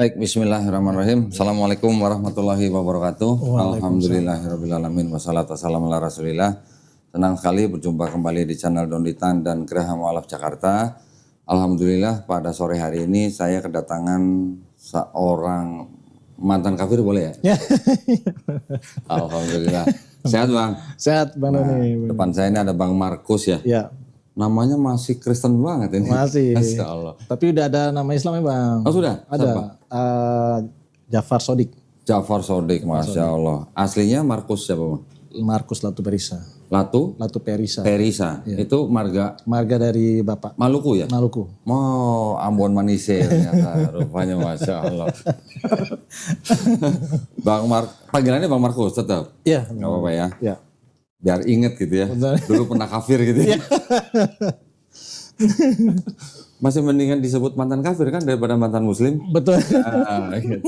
Baik, bismillahirrahmanirrahim. Assalamualaikum warahmatullahi wabarakatuh. Waalaikumsalam. Alhamdulillahirrahmanirrahim. Wassalatu wassalamu ala rasulillah. Senang sekali berjumpa kembali di channel Donditan dan Geraha Mu'alaf Jakarta. Alhamdulillah pada sore hari ini saya kedatangan seorang mantan kafir, boleh ya? Ya. Alhamdulillah. Sehat Bang? Sehat Bang Doni. Depan saya ini ada Bang Markus ya. Ya, Namanya masih Kristen banget ini. masih. Masya Allah. Tapi udah ada nama Islamnya Bang. Oh sudah? Ada. Siapa? Jafar Sodik. Jafar Sodik, Masya Allah. Aslinya Markus siapa Bang? Markus Latu Perisa. Latu Perisa. Perisa. Itu marga Marga dari Bapak. Maluku ya? Maluku. Oh, Ambon Manise ternyata. Rupanya Masya Allah. Panggilannya Bang Markus tetap? Iya. Gak apa-apa ya? Ya. Biar inget gitu ya. Betul. Dulu pernah kafir gitu ya. Masih mendingan disebut mantan kafir kan daripada mantan muslim. Betul. Gitu.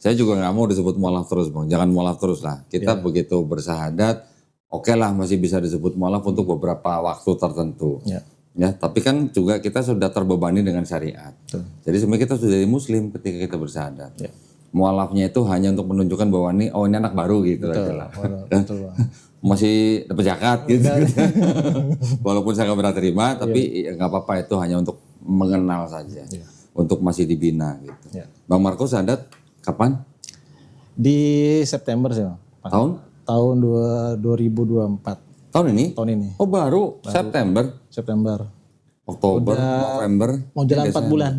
Saya juga nggak mau disebut mualaf terus Bang. Jangan mualaf terus lah. Kita begitu bersahadat, oke lah masih bisa disebut mualaf untuk beberapa waktu tertentu. Ya. Ya, tapi kan juga kita sudah terbebani dengan syariat. Betul. Jadi sebenarnya kita sudah jadi muslim ketika kita bersahadat. Ya. Mualafnya itu hanya untuk menunjukkan bahwa ini anak baru gitu aja lah. Betul Bang. Masih dapat zakat gitu. Walaupun saya nggak pernah terima, tapi nggak apa-apa, itu hanya untuk mengenal saja. Untuk masih dibina gitu. Ya. Bang Markus adat kapan? Di September sih Bang. Tahun? Tahun 2024. Tahun ini? Tahun ini. Oh baru. September, September. Oktober, November. Mau jalan 4 bulan.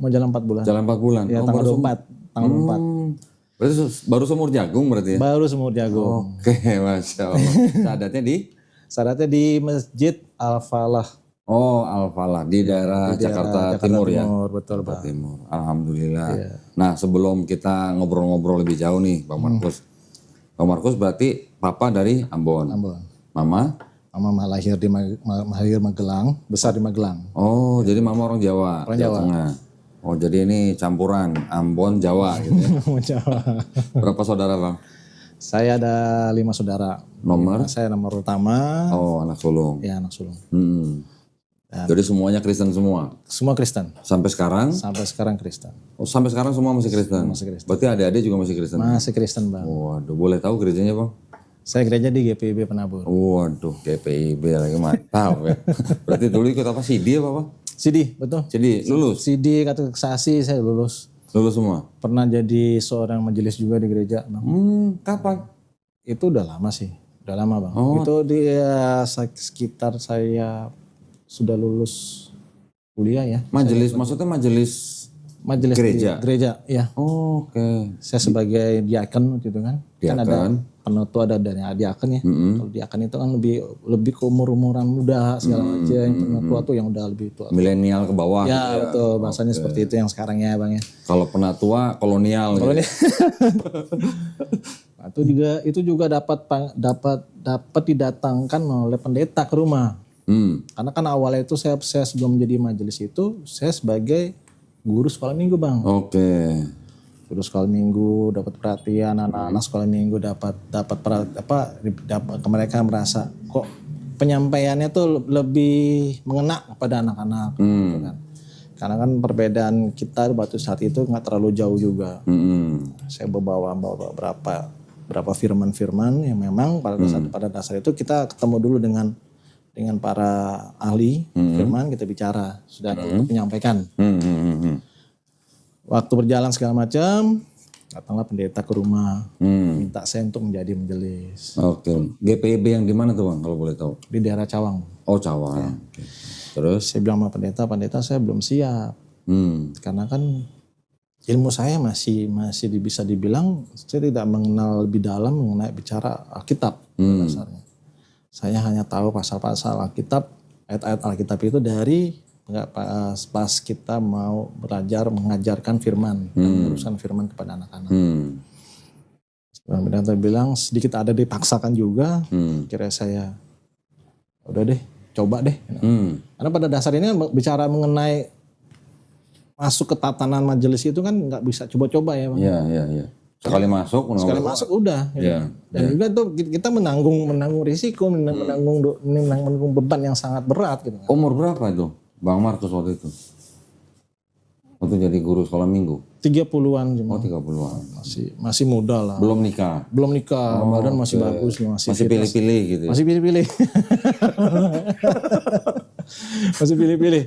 Mau jalan 4 bulan. Jalan 4 bulan. Ya, Oh, tanggal baru 24. Tanggal 24. Berarti baru semur jagung berarti ya? Baru semur jagung. Oke, Masya Allah. Adatnya di? Syaratnya di Masjid Al-Falah. Oh, Al-Falah di daerah Jakarta Timur ya? Betul Jakarta Pak. Timur. Alhamdulillah. Nah, sebelum kita ngobrol-ngobrol lebih jauh nih, Bang Markus. Bang Markus berarti papa dari Ambon. Ambon. Mama? Mama lahir di Magelang, besar di Magelang. Oh, jadi mama orang Jawa. Orang Jawa. Tengah. Oh, jadi ini campuran Ambon Jawa gitu ya. Jawa. Berapa saudara, Bang? Saya ada 5 saudara. Nomor? Saya nomor utama. Oh, anak sulung. Ya, anak sulung. Jadi semuanya Kristen semua? Semua Kristen. Sampai sekarang? Sampai sekarang Kristen. Oh, sampai sekarang semua masih Kristen? Masih Kristen. Berarti adik-adik juga masih Kristen? Masih Kristen Bang. Waduh, boleh tahu gerejanya Bang? Saya gereja di GPIB Penabur. Waduh, GPIB lagi mantap ya. Berarti dulu ikut apa? CD apa Bang? CD, betul. CD, lulus? CD kategorisasi saya lulus. Lulus semua? Pernah jadi seorang majelis juga di gereja Bang. Kapan? Itu udah lama sih. Udah lama Bang. Oh. Itu di sekitar saya sudah lulus kuliah ya. Majelis, maksudnya majelis Majelis gereja? Gereja, ya. Oh, oke. Saya sebagai diaken gitu kan. Kan ada Diaken. penutu ada dari diaken ya. Kalau diaken itu kan lebih ke umur-umuran muda segala macam. Yang penatua tuh yang udah lebih tua. Milenial ke bawah. Ya betul, bahasanya seperti itu yang sekarang ya Bang ya. Kalau penatua kolonial. Kalau gitu. Nah, itu juga dapat didatangkan oleh pendeta ke rumah. Karena kan awalnya itu saya sebelum menjadi majelis itu saya sebagai guru sekolah minggu Bang. Oke. Guru sekolah minggu dapat perhatian anak-anak sekolah minggu dapat mereka merasa kok penyampaiannya tuh lebih mengena kepada anak-anak. Gitu kan. Karena kan perbedaan kita waktu saat itu nggak terlalu jauh juga. Saya bawa berapa firman-firman yang memang pada dasar itu kita ketemu dulu dengan para ahli firman, kita bicara sudah untuk menyampaikan. Waktu berjalan segala macam, datanglah pendeta ke rumah, minta saya untuk menjadi majelis Oke. GPIB yang di mana tuh Bang kalau boleh tahu? di daerah Cawang. Oh, Cawang. Oke. Terus? Saya bilang sama pendeta saya belum siap, karena kan ilmu saya masih bisa dibilang saya tidak mengenal lebih dalam mengenai bicara Alkitab dasarnya. Saya hanya tahu pasal-pasal Alkitab, ayat-ayat Alkitab itu dari pas kita mau mengajarkan firman, meneruskan firman kepada anak-anak. Pendeta bilang sedikit ada dipaksakan juga, kira saya udah deh, coba deh. Karena pada dasarnya bicara mengenai masuk ke tatanan majelis itu kan nggak bisa coba-coba ya Bang. Iya. Sekali masuk udah. Iya. Dan juga tuh kita menanggung risiko, menanggung beban yang sangat berat gitu. Umur berapa itu Bang Markus waktu itu? Waktu jadi guru sekolah minggu. 30-an cuma. Oh 30-an. Masih muda lah. Belum nikah. Belum nikah, badan masih bagus, Masih fit. pilih-pilih gitu. Masih pilih-pilih. Masih pilih-pilih.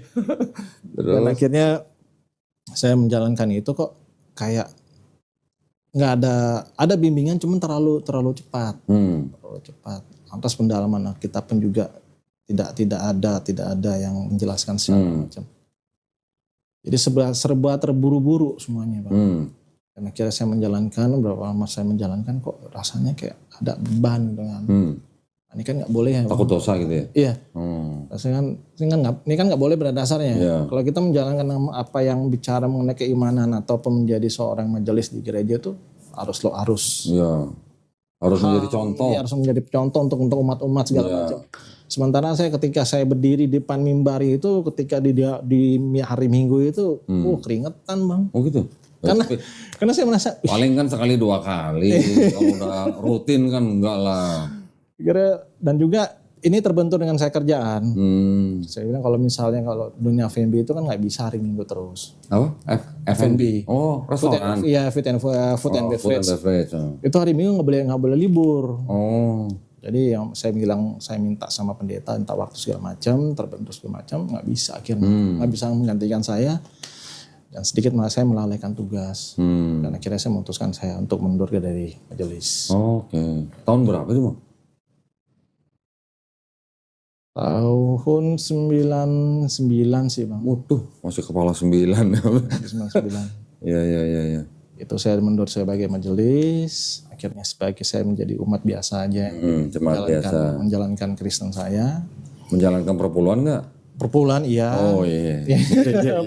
Dan akhirnya saya menjalankan itu kok kayak nggak ada bimbingan, cuman terlalu cepat. Terlalu cepat. Lantas pendalaman Alkitab pun juga tidak ada yang menjelaskan segala macam. Jadi serba terburu-buru semuanya, Bang. Dan akhirnya saya menjalankan, berapa lama saya menjalankan kok rasanya kayak ada beban gitu kan. Ini kan nggak boleh ya. Takut dosa gitu ya? Iya. Ini kan nggak boleh pada dasarnya. Yeah. Kalau kita menjalankan apa yang bicara mengenai keimanan ataupun menjadi seorang majelis di gereja itu harus. Iya. Harus menjadi contoh. Iya, harus menjadi contoh untuk umat-umat segala macam. Sementara ketika saya berdiri di depan mimbari itu, ketika di hari Minggu itu, keringetan, Bang. Oh gitu? Karena saya merasa paling kan sekali 2 kali. Kalau udah rutin kan enggak lah. Dan juga ini terbentur dengan saya kerjaan. Saya bilang kalau dunia F&B itu kan nggak bisa hari Minggu terus. Apa? F&B. Oh, restoran. Iya, food and beverage. Itu hari Minggu nggak boleh libur. Oh. Jadi yang saya minta sama pendeta, minta waktu segala macam, terbentur segala macam, nggak bisa akhirnya, nggak bisa menggantikan saya. Dan sedikit malah saya melalaikan tugas. Dan akhirnya saya memutuskan saya untuk mundur dari majelis. Oke. Tahun berapa itu, Bang? Tahun 99 sih, Bang. Waduh, masih kepala 9. 99. Iya. Itu saya mundur sebagai majelis. Akhirnya sebagai saya menjadi umat biasa aja. Menjalankan Kristen saya. Menjalankan perpuluhan nggak? Perpuluhan iya. Oh iya.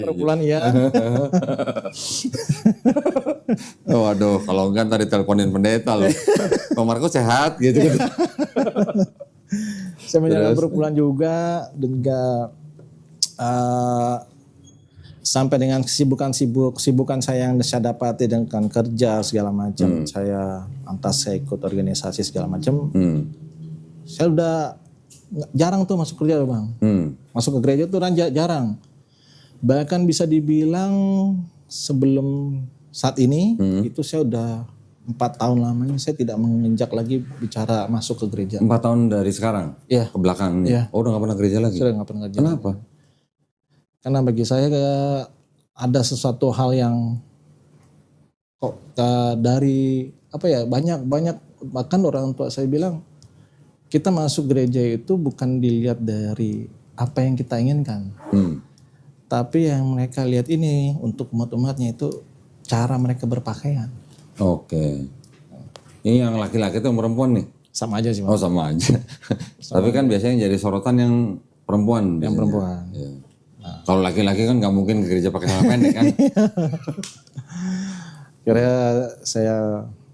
Perpuluhan iya. Oh waduh, kalau enggak tadi teleponin pendeta loh. Bang Markus sehat gitu. Saya menjalankan perpuluhan juga dengan sampai dengan kesibukan saya yang saya dapati dengan kerja segala macam. Saya ikut organisasi segala macam. Saya udah jarang tuh masuk kerja, Bang. Masuk ke gereja tuh jarang. Bahkan bisa dibilang sebelum saat ini itu saya udah 4 tahun lamanya saya tidak menginjak lagi bicara masuk ke gereja. 4 tahun dari sekarang? Iya. Ke belakang? Iya. Oh udah gak pernah gereja lagi? Sudah gak pernah gereja. Kenapa? Karena bagi saya ada sesuatu hal yang kok dari banyak bahkan orang tua saya bilang kita masuk gereja itu bukan dilihat dari apa yang kita inginkan. Tapi yang mereka lihat ini untuk umat-umatnya itu cara mereka berpakaian. Oke. Ini yang laki-laki itu yang perempuan nih? Sama aja sih. Oh sama aja. Tapi kan biasanya jadi sorotan yang perempuan. Yang perempuan. Ya. Kalau laki-laki kan nggak mungkin ke gereja pakai celana pendek kan? Kira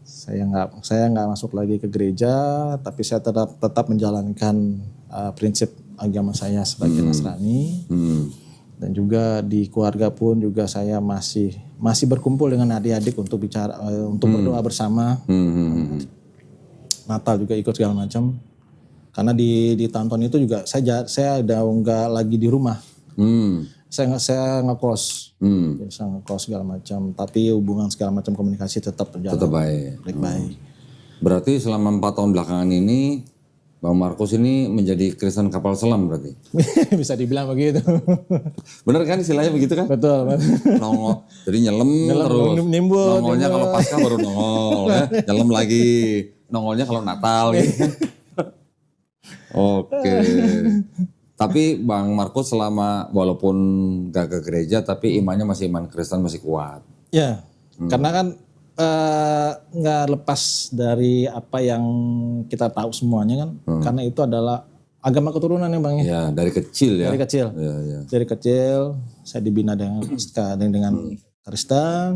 saya nggak masuk lagi ke gereja, tapi saya tetap menjalankan prinsip agama saya sebagai Nasrani. Dan juga di keluarga pun juga saya masih berkumpul dengan adik-adik untuk berdoa bersama. Natal juga ikut segala macam. Karena di tahun-tahun itu juga saya udah nggak lagi di rumah. Saya ngekos. Jadi saya ngekos segala macam. Tapi hubungan segala macam komunikasi tetap berjalan. Tetap baik. Baik. Berarti selama 4 tahun belakangan ini Bang Markus ini menjadi Kristen kapal selam berarti? Bisa dibilang begitu. Bener kan istilahnya begitu kan? Betul. Nongol, jadi nyelam terus. Nongolnya kalau Paskah baru nongol ya. Nyelam lagi. Nongolnya kalau Natal gitu. Oke. Tapi Bang Markus selama walaupun gak ke gereja tapi imannya masih iman Kristen masih kuat. Ya, karena kan nggak lepas dari apa yang kita tahu semuanya kan, karena itu adalah agama keturunan ya Bang ya. Ya dari kecil ya. Dari kecil. Ya. Dari kecil saya dibina dengan Kristen.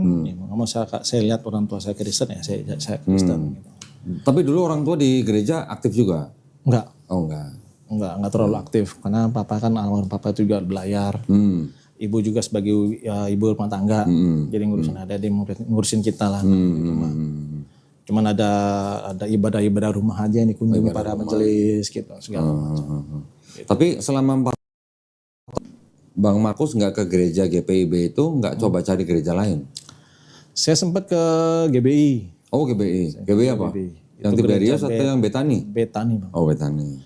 Saya lihat orang tua saya Kristen ya, saya Kristen. Gitu. Tapi dulu orang tua di gereja aktif juga? Enggak. Oh enggak. Enggak terlalu aktif karena papa kan almarhum papa itu juga belayar. Ibu juga sebagai ibu rumah tangga, jadi ngurusin ngurusin kita lah. Cuman ada ibadah-ibadah rumah aja yang dikunjungi pada majelis gitu segala macam. Tapi selama 4 Bang Markus nggak ke gereja GPIB itu nggak coba cari gereja lain? Saya sempat ke GBI. Oh GBI. GBI apa? GBI. Yang Itu Tiberius gereja atau yang Betani? Betani Bang. Oh Betani.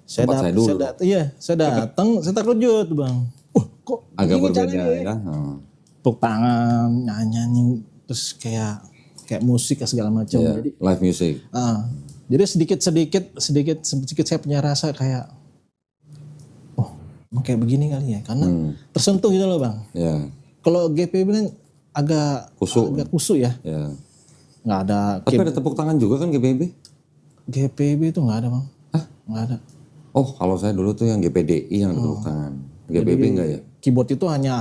Saya Tempat saya dulu. saya datang, saya terkejut Bang. Kok Agak ini berbeda caranya ya. tepuk tangan, nyanyi, terus kayak musik segala macam. Iya, Jadi, live music. jadi sedikit saya punya rasa kayak, emang kayak begini kali ya, karena tersentuh gitu loh Bang. Ya. Kalau GPIB kan agak kusuk ya, Ya. nggak ada. Tapi ada tepuk tangan juga kan GPIB? GPIB itu nggak ada Bang. Nggak ada. Oh kalau saya dulu tuh yang GPDI yang tepuk tangan. GPIB enggak ya? Keyboard itu hanya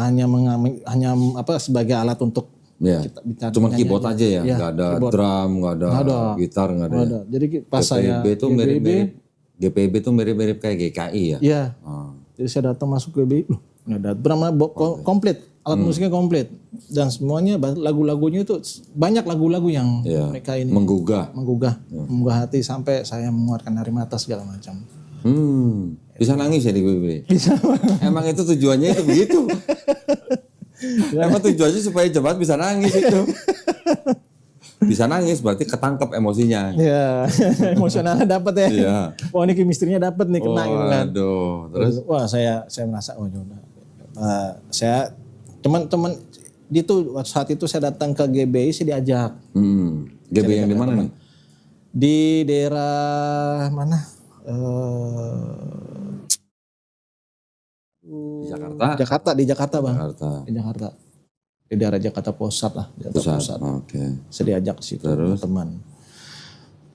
sebagai alat untuk Ya. kita bicara. Cuma keyboard aja ya, Iya, nggak ada keyboard. drum, nggak ada gitar, nggak ada. Nggak ada. Jadi pas saya GPIB tuh mirip-mirip. GPIB tuh mirip-mirip kayak GKI ya. Iya. Jadi saya datang masuk ke GBI, ini ada benar-benar komplit, alat musiknya komplit, dan semuanya lagu-lagunya itu banyak lagu-lagu yang mereka ini menggugah hati sampai saya mengeluarkan air mata segala macam. Bisa nangis ya di GBI? Bisa. Emang itu tujuannya itu begitu. Emang tujuannya supaya jemaat bisa nangis itu. Bisa nangis berarti ketangkep emosinya. Iya, emosionalnya dapat ya. Iya. Wah ini chemistry-nya dapat nih kena gitu kan. Aduh, terus? Wah saya merasa udah. Saya teman-teman itu saat itu saya datang ke GBI saya diajak. GBI yang di mana nih? Di daerah mana? Di Jakarta Bang. Di Jakarta. Di daerah Jakarta Pusat lah. Pusat. Oke. Saya diajak ke situ teman.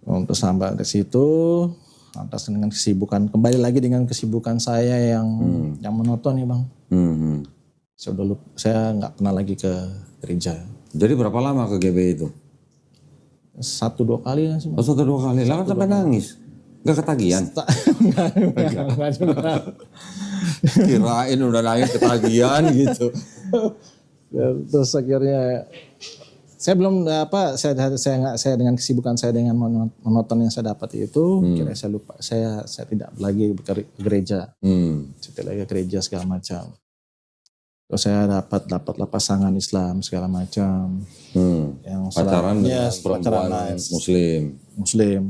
Untuk sampai ke situ, atas dengan kesibukan, kembali lagi dengan kesibukan saya yang monoton ya Bang. Saya nggak pernah lagi ke gereja. Jadi berapa lama ke GBI itu? 1-2 kali ya sih. Oh 1-2 kali, lah kan sampai nangis. Gak ketagihan? Enggak juga. Kirain udah nangis ketagihan gitu. Terus akhirnya saya belum saya dengan kesibukan saya dengan monoton yang saya dapat itu, kira saya lupa, saya tidak lagi ke gereja. Saya tidak lagi ke gereja segala macam. Terus saya dapat pasangan Islam segala macam. Yang pacaran dengan perempuan Muslim.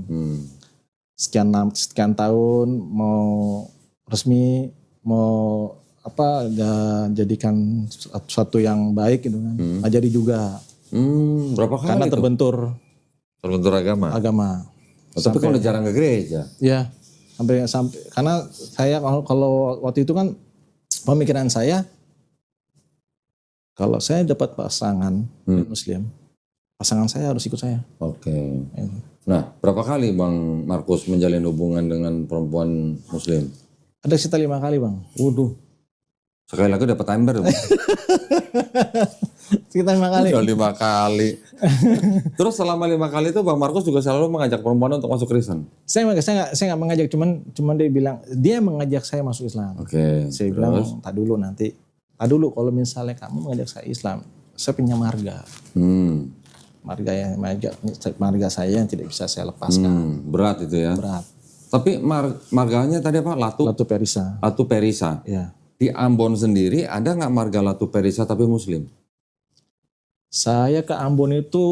Sekian tahun mau resmi, mau jadikan sesuatu yang baik gitu kan. Nggak jadi juga. Berapa kali karena itu? Terbentur agama. Tapi kalau jarang ke gereja. Iya. Sampai karena saya kalau waktu itu kan pemikiran saya, kalau saya dapat pasangan Muslim, pasangan saya harus ikut saya. Oke. Nah, berapa kali Bang Markus menjalin hubungan dengan perempuan Muslim? Ada sekitar 5 kali Bang. Waduh. Sekali lagi dapat timer. Sekitar 5 kali. Udah 5 kali. Terus selama 5 kali itu Bang Markus juga selalu mengajak perempuan untuk masuk Kristen? Saya nggak mengajak, cuman dia mengajak saya masuk Islam. Oke. Saya bilang, tak dulu kalau misalnya kamu mengajak saya Islam, saya punya marga. Marga saya yang tidak bisa saya lepaskan. Berat itu ya? Berat. Tapi marganya tadi apa? Latu Perisa. Latu Perisa. Ya. Di Ambon sendiri ada nggak marga Latu Perisa tapi Muslim? Saya ke Ambon itu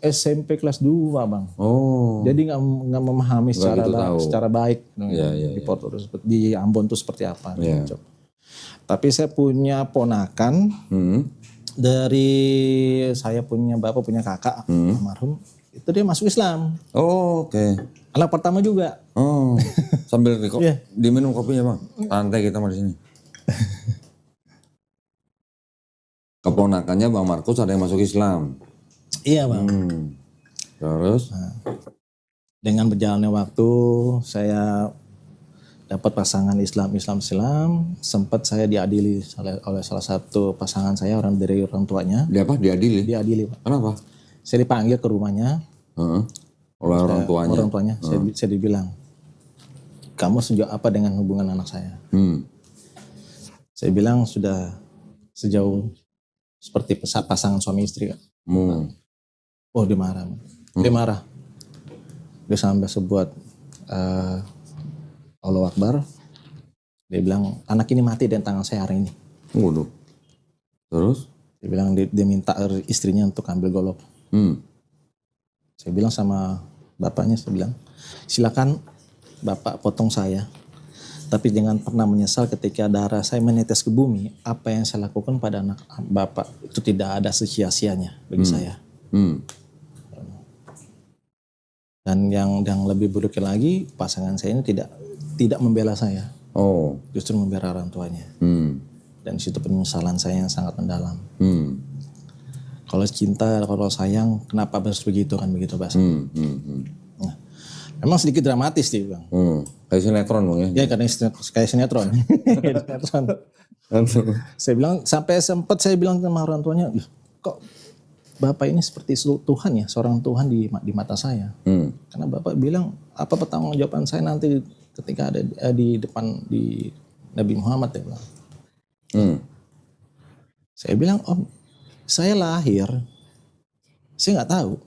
SMP kelas 2 Bang. Oh. Jadi nggak memahami secara baik di Ambon itu seperti apa. Tapi saya punya ponakan. Dari saya punya bapak, punya kakak, almarhum, itu dia masuk Islam. Oh, oke. Anak pertama juga. Oh, sambil diminum kopinya Bang. Santai kita di sini. Keponakannya Bang Markus ada yang masuk Islam. Iya Bang. Terus? Dengan berjalannya waktu, saya dapat pasangan Islam, sempat saya diadili oleh salah satu pasangan saya dari orang tuanya. Diadili? Diadili Pak. Kenapa? Saya dipanggil ke rumahnya. Oleh orang tuanya? Orang tuanya. Saya dibilang, kamu sejauh apa dengan hubungan anak saya? Saya bilang sudah sejauh seperti pasangan suami istri. Oh dia marah. Dia sampai sebuat Allahu Akbar. Dia bilang, anak ini mati dan tangan saya hari ini. Waduh. Terus? Dia bilang dia minta istrinya untuk ambil golok. Saya bilang sama bapaknya, saya bilang silakan bapak potong saya. Tapi jangan pernah menyesal ketika darah saya menetes ke bumi. Apa yang saya lakukan pada anak bapak itu tidak ada sia-sianya bagi saya. Dan yang lebih buruknya lagi, pasangan saya ini tidak membela saya. Justru membela orang tuanya. Dan situ penyesalan saya yang sangat mendalam. Kalau cinta, kalau sayang, kenapa harus begitu kan begitu bahasa. Nah, memang sedikit dramatis sih bang. Kayak sinetron bang ya? Ya karena kayak sinetron. Saya bilang, sampai sempat saya bilang sama orang tuanya, kok bapak ini seperti Tuhan ya, seorang Tuhan di mata saya. Karena bapak bilang, apa pertanggungjawaban saya nanti ketika ada di depan di Nabi Muhammad ya bilang. Saya bilang, Om, saya lahir, saya nggak tahu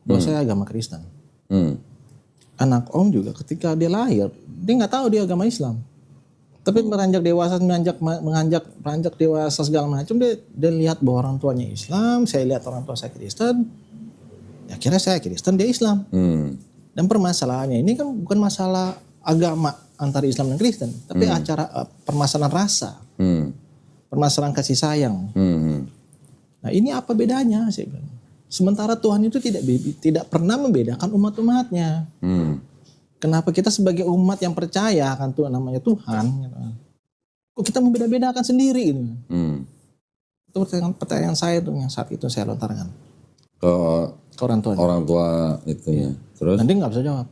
bahwa saya agama Kristen. Anak Om juga ketika dia lahir, dia nggak tahu dia agama Islam. Tapi beranjak dewasa segala macam, dia lihat bahwa orang tuanya Islam, saya lihat orang tua saya Kristen, ya kira saya Kristen, dia Islam. Dan permasalahannya ini kan bukan masalah agama antara Islam dan Kristen, tapi permasalahan rasa. Permasalahan kasih sayang. Nah ini apa bedanya? Saya bilang. Sementara Tuhan itu tidak pernah membedakan umat-umatnya. Kenapa kita sebagai umat yang percaya akan Tuhan namanya Tuhan, kok kita membeda-bedakan sendiri? Gitu. Itu pertanyaan saya tuh yang saat itu saya lontarkan ke orang tua. Orang tua itu ya. Terus? Nanti nggak bisa jawab.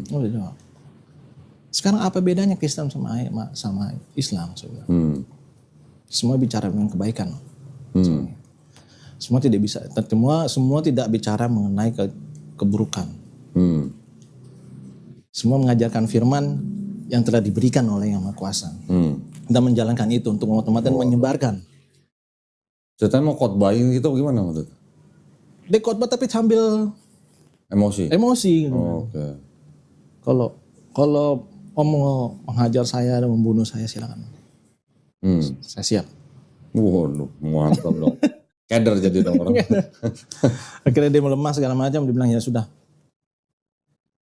Nggak bisa jawab. Sekarang apa bedanya Kristen sama Islam? Semua bicara dengan kebaikan. Semua tidak bisa. Semua tidak bicara mengenai keburukan. Semua mengajarkan firman yang telah diberikan oleh Yang Maha Kuasa. Dan menjalankan itu untuk umat-umat dan menyebarkan. Ceritanya mau khotbahin gitu gimana maksudnya? Dia khotbah tapi sambil emosi. Gitu. Oke. Kalau Om mau menghajar saya dan membunuh saya silakan. Saya siap. Waduh, mantap dong. Keder jadi dong orang. Akhirnya dia melemah segala macam, dia bilang ya sudah.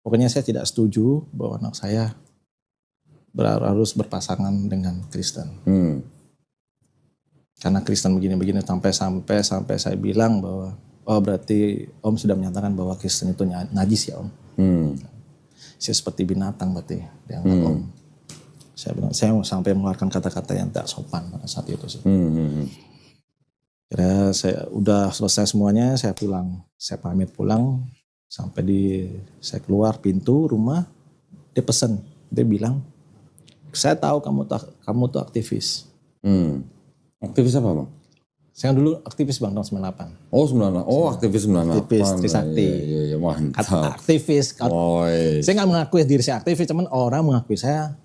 Pokoknya saya tidak setuju bahwa anak saya harus berpasangan dengan Kristen. Karena Kristen begini-begini sampai saya bilang bahwa berarti Om sudah menyatakan bahwa Kristen itu najis ya Om. Saya seperti binatang berarti dianggap Om. Saya bilang saya sampai mengeluarkan kata-kata yang tak sopan pada saat itu sih. Kira saya udah selesai semuanya, saya pulang. Saya pamit pulang, sampai saya keluar pintu rumah, dia pesan, dia bilang, saya tahu kamu tuh aktivis. Aktivis apa bang? Saya dulu aktivis bang tahun 98. Oh 98, aktivis 98. Aktivis Trisakti. Iya, mantap. Aktivis. Saya nggak mengakui diri saya aktivis, cuman orang mengakui saya.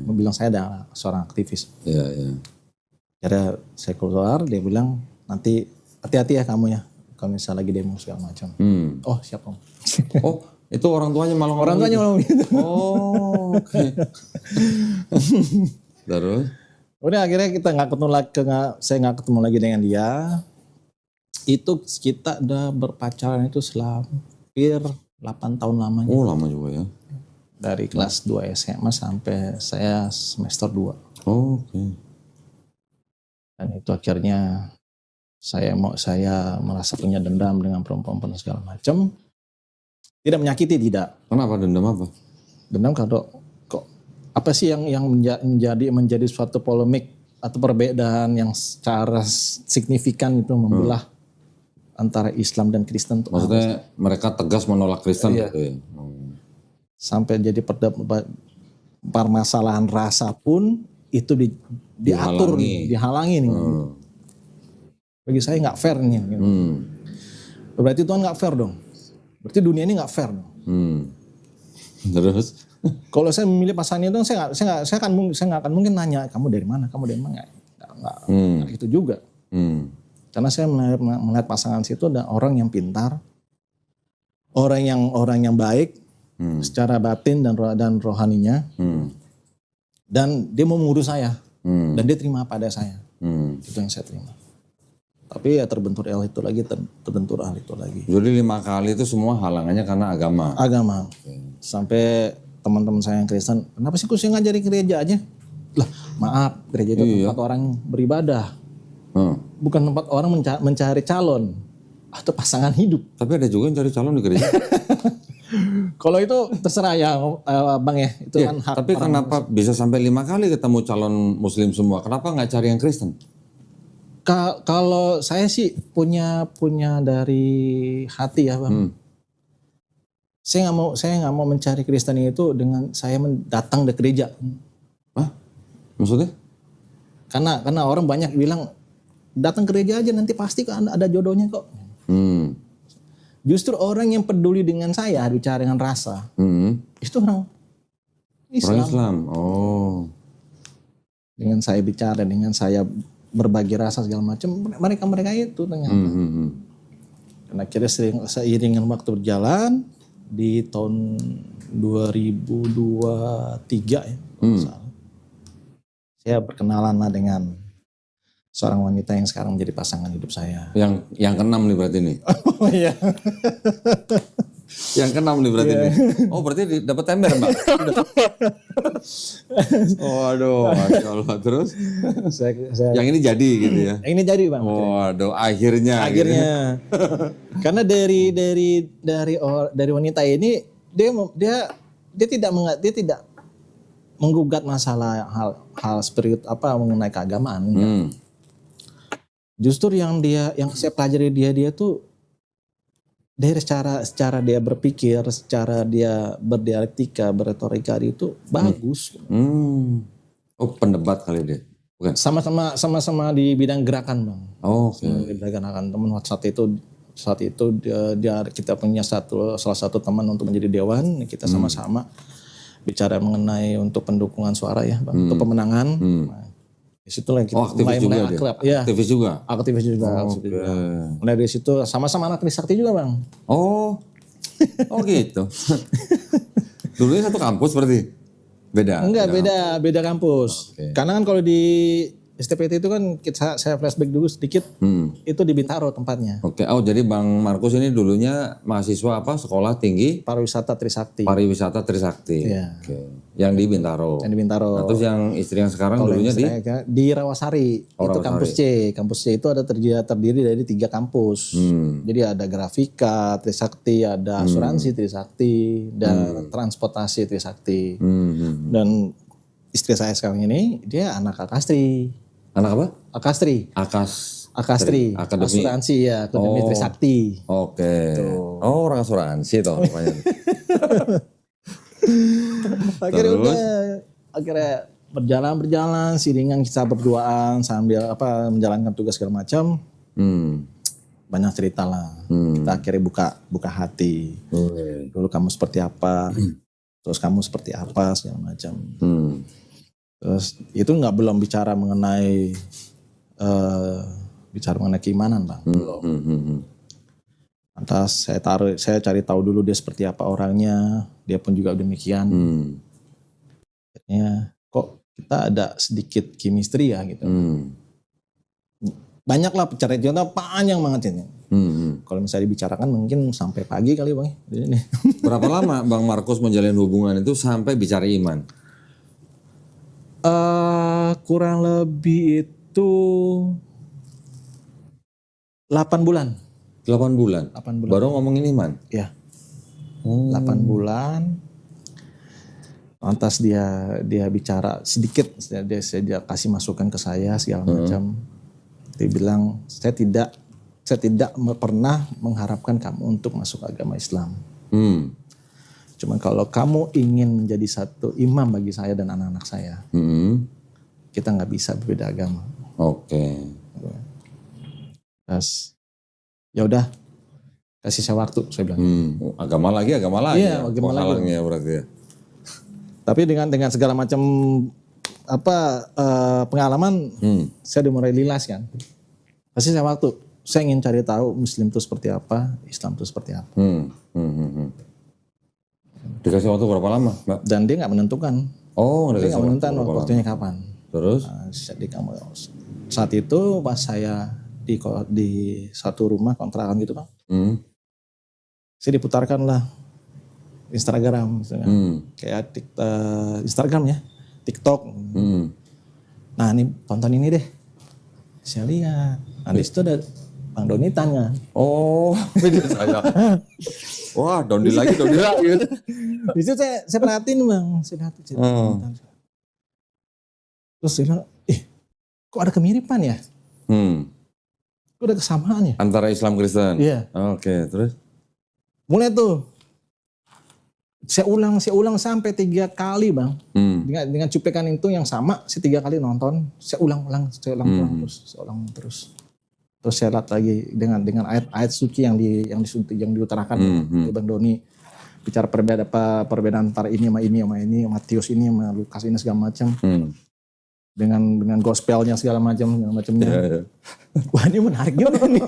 Bilang saya adalah seorang aktivis. Iya. Akhirnya saya keluar, dia bilang nanti hati-hati ya kamu ya, kalau misalnya lagi demo segala macam. Oh siap Om. Itu orang tuanya malah orang tuanya malah gitu. Oke. Terus? Udah akhirnya kita saya nggak ketemu lagi dengan dia. Itu kita udah berpacaran itu selama hampir 8 tahun lamanya. Oh lama juga ya. Dari kelas 2 SMA sampai saya semester 2. Oke. Dan itu akhirnya saya merasa punya dendam dengan perempuan segala macam. Tidak menyakiti, tidak. Kenapa dendam apa? Dendam kalau apa sih yang menjadi suatu polemik atau perbedaan yang secara signifikan itu membelah antara Islam dan Kristen. Maksudnya mereka tegas menolak Kristen gitu ya? Sampai jadi permasalahan rasa pun itu diatur, dihalangi nih. Bagi saya nggak fair nih. Berarti Tuhan nggak fair dong. Berarti dunia ini nggak fair dong. Terus? Kalau saya memilih pasangan itu, saya nggak akan mungkin nanya kamu dari mana, nggak itu juga. Karena saya melihat pasangan situ ada orang yang pintar, orang yang baik secara batin dan rohaninya, dan dia mau mengurus saya. Dan dia terima pada saya. Itu yang saya terima. Tapi ya terbentur L itu lagi, terbentur A itu lagi. Jadi 5 kali itu semua halangannya karena agama. Agama. Sampai teman-teman saya yang Kristen, kenapa sih sih ngajari gereja aja? Lah maaf, gereja itu tempat orang beribadah. Bukan tempat orang mencari calon atau pasangan hidup. Tapi ada juga yang cari calon di gereja. Kalau itu terserah ya Bang ya, itu kan hak. Tapi kenapa bisa sampai 5 kali ketemu calon muslim semua? Kenapa nggak cari yang Kristen? Kalau saya sih punya dari hati ya Bang. Saya nggak mau mencari Kristen itu dengan saya datang ke gereja. Hah? Maksudnya? Karena orang banyak bilang datang ke gereja aja nanti pasti kan ada jodohnya kok. Justru orang yang peduli dengan saya bicara dengan rasa, itu orang Islam. Orang Islam, oh. Dengan saya bicara, dengan saya berbagi rasa segala macam, mereka itu ternyata. Dan akhirnya seiringan waktu berjalan di tahun 2023 ya, saya berkenalan lah dengan seorang wanita yang sekarang menjadi pasangan hidup saya. Yang keenam nih berarti nih. Oh iya. Yang keenam nih berarti nih. Oh berarti dapat ember Mbak. Oh aduh, Masya Allah. Terus? Yang ini jadi gitu ya? Yang ini jadi Bang. Oh aduh, akhirnya. Gitu. Karena dari wanita ini dia tidak menggugat masalah hal spirit mengenai keagamaan. Justru yang saya pelajari dia tuh dari secara dia berpikir, secara dia berdialektika, berretorika itu bagus. Oh pendebat kali dia, bukan? Sama di bidang gerakan Bang. Oh, oke. Di bidang gerakan teman saat itu dia kita punya salah satu teman untuk menjadi dewan, kita sama-sama bicara mengenai untuk pendukungan suara ya Bang, untuk pemenangan. Nah, di situ lagi kita mulai akrab. Ya. Aktivis juga. Mulai dari situ sama-sama anak Trisakti juga Bang. Oh gitu. Dulunya satu kampus berarti? Beda? Enggak, beda kampus. Okay. Karena kan kalau di STPT itu kan saya flashback dulu sedikit, itu di Bintaro tempatnya. Oke, oh jadi Bang Markus ini dulunya mahasiswa Sekolah Tinggi Pariwisata Trisakti. Iya. Oke. Yang di Bintaro. Nah, terus yang istri yang sekarang dulunya di Rawasari. Itu kampus C. Kampus C itu ada terdiri dari 3 kampus. Jadi ada grafika Trisakti, ada asuransi Trisakti, dan transportasi Trisakti. Dan istri saya sekarang ini dia anak Akastri. Anak apa? Akastri. Akastri. Asuransi ya, Akademi Trisakti. Oke. Oh, orang asuransi toh namanya. Akhirnya berjalan siringan kita berduaan sambil menjalankan tugas segala macam. Banyak cerita lah. Kita akhirnya buka hati. Dulu kamu seperti apa? Terus kamu seperti apa segala macam. Terus itu belum bicara mengenai keimanan Bang. Lantas saya cari tahu dulu dia seperti apa orangnya, dia pun juga demikian. Akhirnya kok kita ada sedikit chemistry ya gitu. Banyak lah contoh panjang banget ini. Kalau misalnya dibicarakan mungkin sampai pagi kali Bang. Berapa lama Bang Markus menjalin hubungan itu sampai bicara iman? Kurang lebih itu 8 bulan. 8 bulan? Baru ngomongin iman? Iya. 8 bulan. Lantas dia bicara sedikit, dia kasih masukan ke saya segala macam. Dia bilang, saya tidak pernah mengharapkan kamu untuk masuk agama Islam. Cuman kalau kamu ingin menjadi satu imam bagi saya dan anak-anak saya, kita nggak bisa berbeda agama. Oke. Terus, ya udah, kasih saya waktu, saya bilang. Agama lagi. Iya, agama lagi. Ya berarti ya. Tapi dengan segala macam pengalaman, saya udah mulai lilas kan. Kasih saya waktu. Saya ingin cari tahu Muslim itu seperti apa, Islam itu seperti apa. Dikasih waktu berapa lama, Mbak? Dan dia nggak menentukan. Oh, dia nggak menentukan waktunya kapan. Terus? Saat itu pas saya di satu rumah kontrakan gitu Bang. Saya diputarkan lah Instagram misalnya. Kayak Instagram ya, TikTok. Nah ini tonton ini deh. Saya lihat. Nah di situ ada Bang Donitan kan. Oh, beda saya. Wah, Dondi lagi gitu. Di situ saya perhatiin Bang. Saya perhatiin. Terus saya bilang, kok ada kemiripan ya? Kok ada kesamaan ya? Antara Islam Kristen? Iya. Oke, terus? Mulai tuh. Saya ulang sampai 3 kali Bang. Dengan cuplikan itu yang sama, saya 3 kali nonton. Saya ulang terus. Terus saya lihat lagi dengan ayat-ayat suci yang diutarakan oleh Bang Doni. Bicara perbedaan antara ini sama ini, Matius ini sama Lukas ini segala macam. Dengan gospelnya segala macamnya. Yeah. Wah ini menarik juga nih.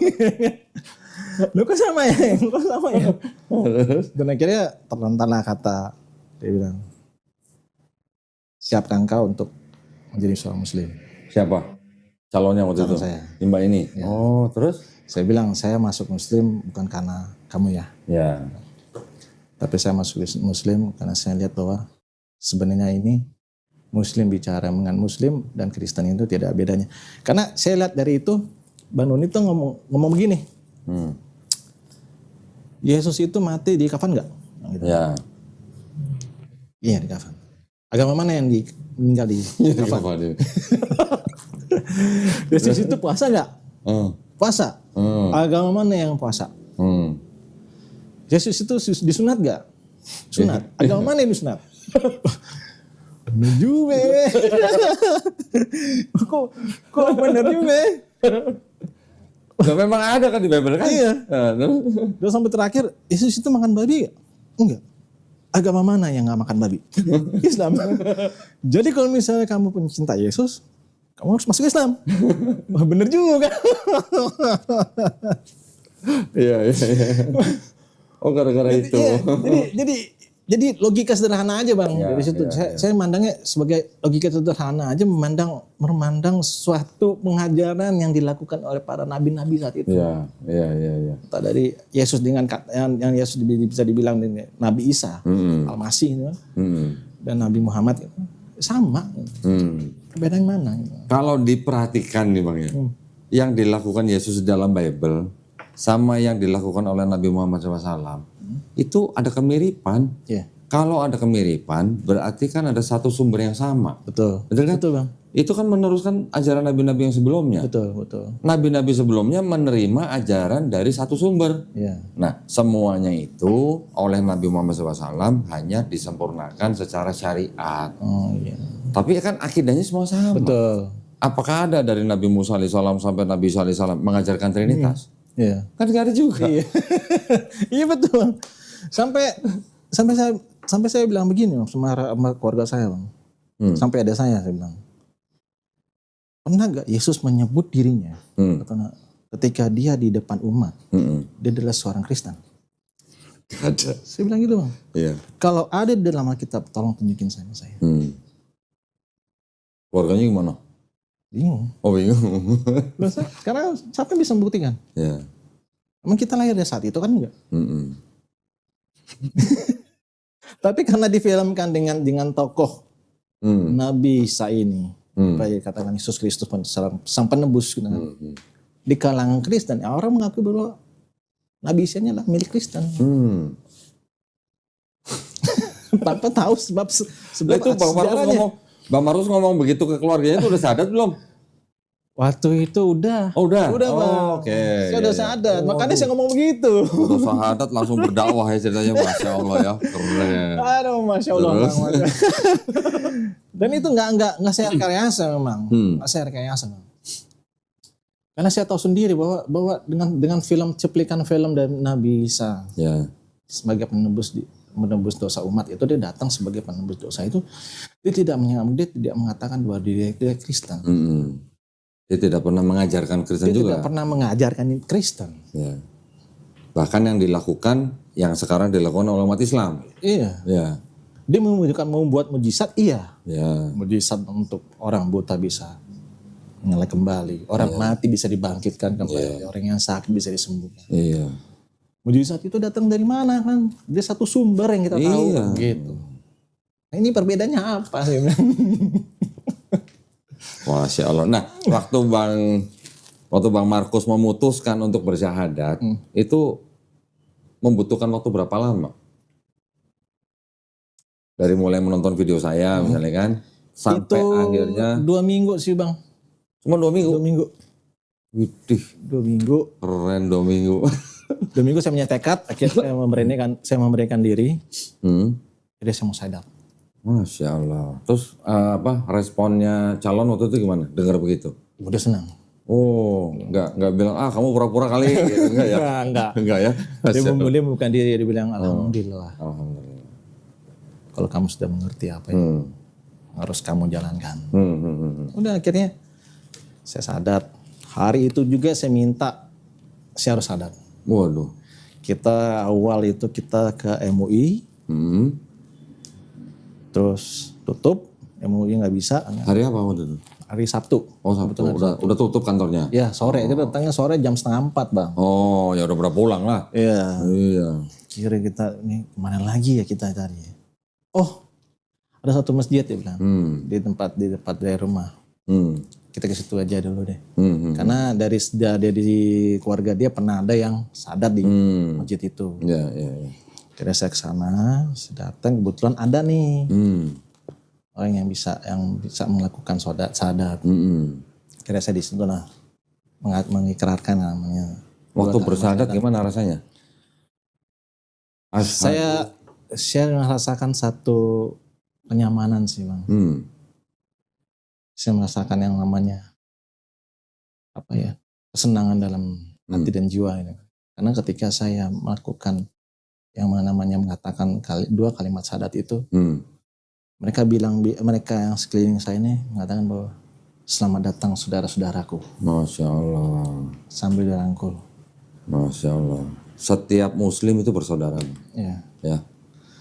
Lu kok sama ya? Dan akhirnya terlontarlah kata, dia bilang, siapkan kau untuk menjadi seorang muslim. Siapa? Calonnya waktu itu? Saya. Mbak ini? Ya. Oh terus? Saya bilang, saya masuk muslim bukan karena kamu ya. Ya. Tapi saya masuk muslim karena saya lihat bahwa sebenarnya ini Muslim bicara dengan Muslim dan Kristen itu tidak bedanya. Karena saya lihat dari itu, Bang Doni itu ngomong begini. Yesus itu mati di kafan enggak? Gitu. Ya. Iya di kafan. Agama mana yang meninggal di kafan? Yesus itu puasa enggak? Puasa. Agama mana yang puasa? Yesus itu disunat enggak? Sunat. Agama mana yang disunat? Bener juga. Kok bener juga. Nah, memang ada kan di Bible kan? Iya. Terus sampai terakhir, Yesus itu makan babi gak? Enggak. Agama mana yang gak makan babi? Islam. Jadi kalau misalnya kamu pencinta Yesus, kamu harus masuk Islam. Wah bener juga kan? Iya. Oh gara-gara itu. Iya, jadi logika sederhana aja Bang. Ya, dari situ saya mandangnya sebagai logika sederhana aja, memandang suatu pengajaran yang dilakukan oleh para nabi-nabi saat itu. Iya. Entah dari Yesus dengan yang Yesus bisa dibilang Nabi Isa, Al-Masih itu, dan Nabi Muhammad itu sama. Perbedaan mana? Kalau diperhatikan nih Bang ya, yang dilakukan Yesus dalam Bible sama yang dilakukan oleh Nabi Muhammad SAW, itu ada kemiripan. Yeah. Kalau ada kemiripan, berarti kan ada satu sumber yang sama. Betul. Betul kan? Betul Bang. Itu kan meneruskan ajaran nabi-nabi yang sebelumnya. Betul. Nabi-nabi sebelumnya menerima ajaran dari satu sumber. Yeah. Nah, semuanya itu oleh Nabi Muhammad SAW hanya disempurnakan secara syariat. Oh iya. Tapi kan akidahnya semua sama. Betul. Apakah ada dari Nabi Musa AS sampai Nabi Isa AS mengajarkan Trinitas? Iya. Kan gak ada juga. Iya. Iya betul. Sampai saya bilang begini sama keluarga saya Bang. Sampai ada saya bilang. Pernah gak Yesus menyebut dirinya ketika dia di depan umat, dia adalah seorang Kristen? Gak ada. Saya bilang gitu Bang. Iya. Kalau ada di dalam Alkitab, tolong tunjukin sama saya. Keluarganya gimana? Bingung. Oh bingung. Karena siapa yang bisa membuktikan? Ya. Emang kita lahir dari saat itu kan enggak? Tapi karena difilmkan dengan tokoh Nabi Isa ini, katakan Yesus Kristus sang penebus, di kalangan Kristen, orang mengaku bahwa Nabi Isa adalah milik Kristen. Tanpa tahu sebab itu sejarahnya. Bang Marus ngomong begitu ke keluarganya itu udah sadar belum? Waktu itu udah. Oh udah? Udah Bang. Oke. Saya udah sadar, makanya saya ngomong begitu. Udah sahadat langsung berdakwah ya ceritanya, Masya Allah ya. Keren. Aduh Masya Allah Bang. Dan itu nggak saya rekayasa memang. Nggak saya rekayasa Bang. Karena saya tahu sendiri bahwa dengan cuplikan film dari Nabi Isa sebagai menebus dosa umat itu, dia datang sebagai penebus dosa itu, dia tidak mengatakan bahwa dia Kristen. Dia tidak pernah mengajarkan Kristen juga. Dia tidak pernah mengajarkan Kristen. Ya. Bahkan yang dilakukan, yang sekarang dilakukan oleh umat Islam. Iya. Ya. Dia membuat mujizat, iya. Ya. Mujizat untuk orang buta bisa nyala kembali, orang mati bisa dibangkitkan kembali, orang yang sakit bisa disembuhkan. Iya. Mujizat itu datang dari mana kan? Dia satu sumber yang kita tahu gitu. Nah, ini perbedaannya apa sih? Masya Allah. Nah, waktu Bang Markus memutuskan untuk bersyahadat, itu membutuhkan waktu berapa lama? Dari mulai menonton video saya misalnya kan, sampai itu akhirnya 2 minggu sih Bang. Cuma 2 minggu? 2 minggu. Widih. 2 minggu. Keren 2 minggu. 2 minggu saya punya tekad, akhirnya saya memberikan diri. Jadi saya mau sadar. Masya Allah. Terus responnya calon waktu itu gimana? Dengar begitu? Udah senang. Oh, enggak bilang kamu pura-pura kali gitu, enggak ya? Enggak ya. Dia bukan dia bilang alhamdulillah. Alhamdulillah. Kalau kamu sudah mengerti apa yang harus kamu jalankan. Udah akhirnya saya sadar. Hari itu juga saya minta saya harus sadar. Waduh. Kita awal itu kita ke MUI. Terus tutup, MUI nggak bisa. Hari apa waktu itu? Hari Sabtu. Oh Sabtu, udah tutup kantornya? Ya sore, kita datangnya sore jam 3:30 Bang. Oh ya udah pulang lah. Iya. Kira kita, ini kemana lagi ya kita cari. Oh ada satu masjid ya bilang, di tempat dari rumah. Kita ke situ aja dulu deh. Karena dari keluarga dia pernah ada yang sadar di masjid itu. Iya. Kira saya ke sana, saya datang kebetulan ada nih orang yang bisa melakukan sadar. Kira saya di situ lah mengikrarkan namanya. Waktu bersyahadat gimana rasanya? Saya merasakan satu kenyamanan sih Bang. Saya merasakan yang namanya kesenangan dalam hati dan jiwa ini. Karena ketika saya melakukan yang namanya mengatakan 2 kalimat syahadat itu, mereka yang sekeliling saya ini mengatakan bahwa selamat datang saudara-saudaraku. Masya Allah. Sambil dirangkul. Masya Allah. Setiap muslim itu bersaudara. Ya.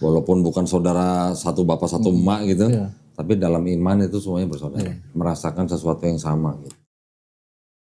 Walaupun bukan saudara satu bapak satu emak gitu, tapi dalam iman itu semuanya bersaudara. Merasakan sesuatu yang sama gitu.